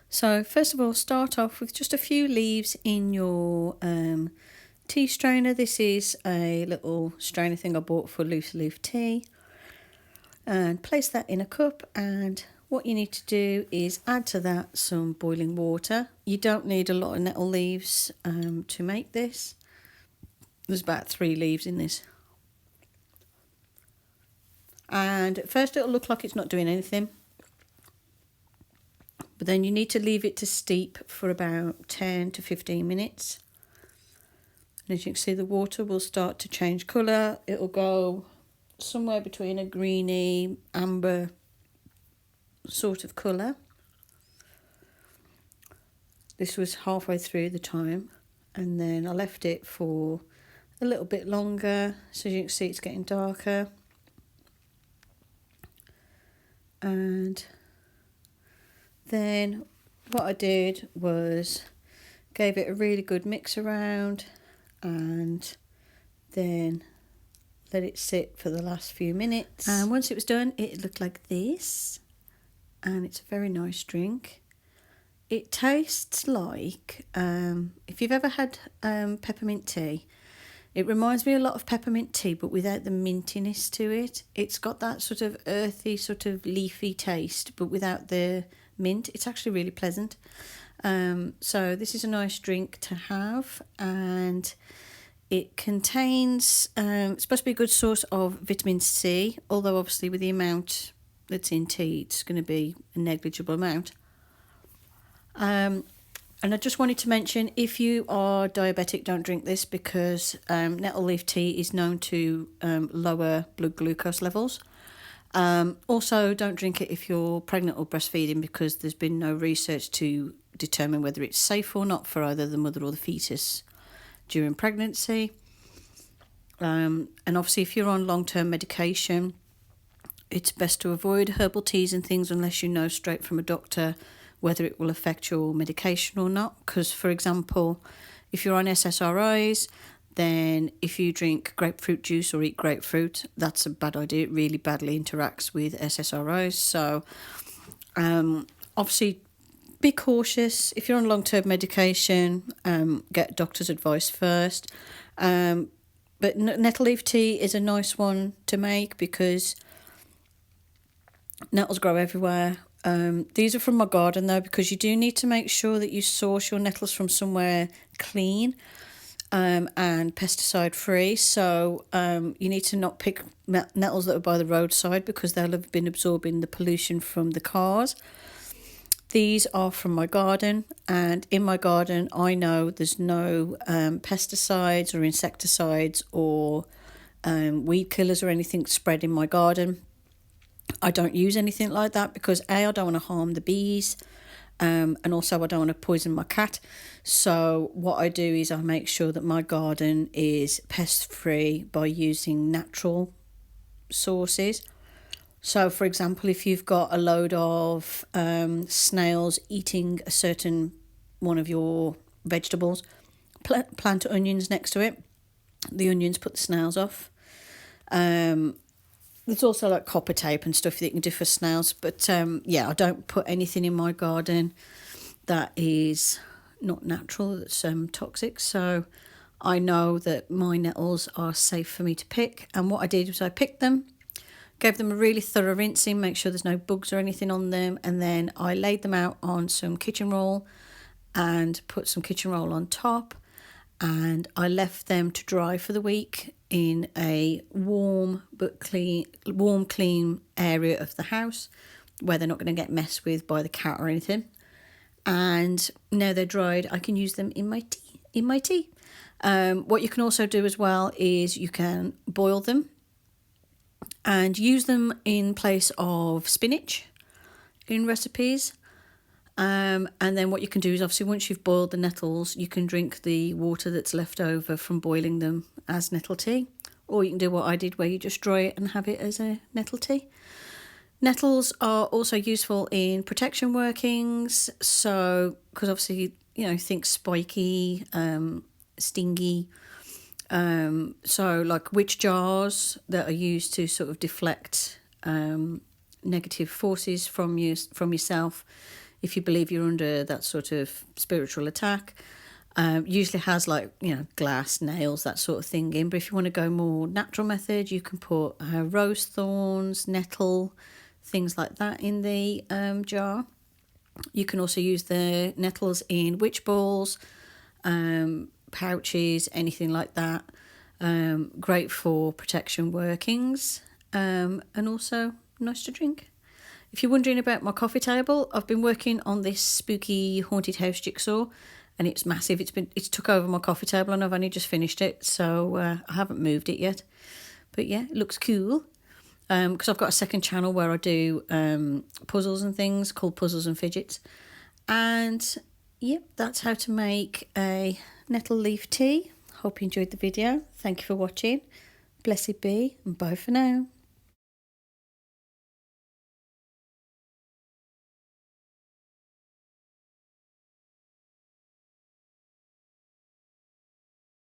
So first of all, start off with just a few leaves in your tea strainer. This is a little strainer thing I bought for loose leaf tea. And place that in a cup, and what you need to do is add to that some boiling water. You don't need a lot of nettle leaves to make this. There's about 3 leaves in this. And at first it'll look like it's not doing anything, but then you need to leave it to steep for about 10 to 15 minutes. And as you can see, the water will start to change colour. It'll go somewhere between a greeny, amber sort of colour. This was halfway through the time, and then I left it for a little bit longer, so you can see it's getting darker. And then what I did was gave it a really good mix around, and then let it sit for the last few minutes. And once it was done, it looked like this, and it's a very nice drink. It tastes like, if you've ever had peppermint tea, it reminds me a lot of peppermint tea, but without the mintiness to it. It's got that sort of earthy, sort of leafy taste, but without the mint. It's actually really pleasant. So this is a nice drink to have, and it contains, it's supposed to be a good source of vitamin C, although obviously with the amount that's in tea, it's going to be a negligible amount. And I just wanted to mention, if you are diabetic, don't drink this, because nettle leaf tea is known to lower blood glucose levels. Also, don't drink it if you're pregnant or breastfeeding, because there's been no research to determine whether it's safe or not for either the mother or the fetus during pregnancy. And obviously, if you're on long-term medication, it's best to avoid herbal teas and things unless you know straight from a doctor whether it will affect your medication or not. Because, for example, if you're on SSRIs, then if you drink grapefruit juice or eat grapefruit, that's a bad idea. It really badly interacts with SSRIs. So obviously be cautious. If you're on long-term medication, get doctor's advice first. But nettle leaf tea is a nice one to make because nettles grow everywhere. These are from my garden though, because you do need to make sure that you source your nettles from somewhere clean and pesticide free. So you need to not pick nettles that are by the roadside, because they'll have been absorbing the pollution from the cars. These are from my garden, and in my garden I know there's no pesticides or insecticides or weed killers or anything spread in my garden. I don't use anything like that because I don't want to harm the bees, and also I don't want to poison my cat. So what I do is I make sure that my garden is pest free by using natural sources. So for example, if you've got a load of snails eating a certain one of your vegetables, plant onions next to it. The onions put the snails off. There's also like copper tape and stuff that you can do for snails. But yeah, I don't put anything in my garden that is not natural, that's toxic. So I know that my nettles are safe for me to pick. And what I did was I picked them, gave them a really thorough rinsing, make sure there's no bugs or anything on them. And then I laid them out on some kitchen roll and put some kitchen roll on top. And I left them to dry for the week in a warm, clean area of the house where they're not going to get messed with by the cat or anything. And now they're dried, I can use them in my tea. What you can also do as well is you can boil them and use them in place of spinach in recipes. And then what you can do is, obviously, once you've boiled the nettles, you can drink the water that's left over from boiling them as nettle tea. Or you can do what I did, where you just dry it and have it as a nettle tea. Nettles are also useful in protection workings. So, because obviously, think spiky, stingy. So like witch jars that are used to sort of deflect negative forces from yourself. if you believe you're under that sort of spiritual attack. Usually has like, you know, glass, nails, that sort of thing in. But if you want to go more natural method, you can put rose thorns, nettle, things like that in the jar. You can also use the nettles in witch balls, pouches, anything like that. Great for protection workings, and also nice to drink. If you're wondering about my coffee table, I've been working on this spooky haunted house jigsaw, and it's massive. It's took over my coffee table, and I've only just finished it, so I haven't moved it yet. But yeah, it looks cool. Because I've got a second channel where I do puzzles and things called Puzzles and Fidgets. And yep, that's how to make a nettle leaf tea. Hope you enjoyed the video. Thank you for watching. Blessed be, and bye for now.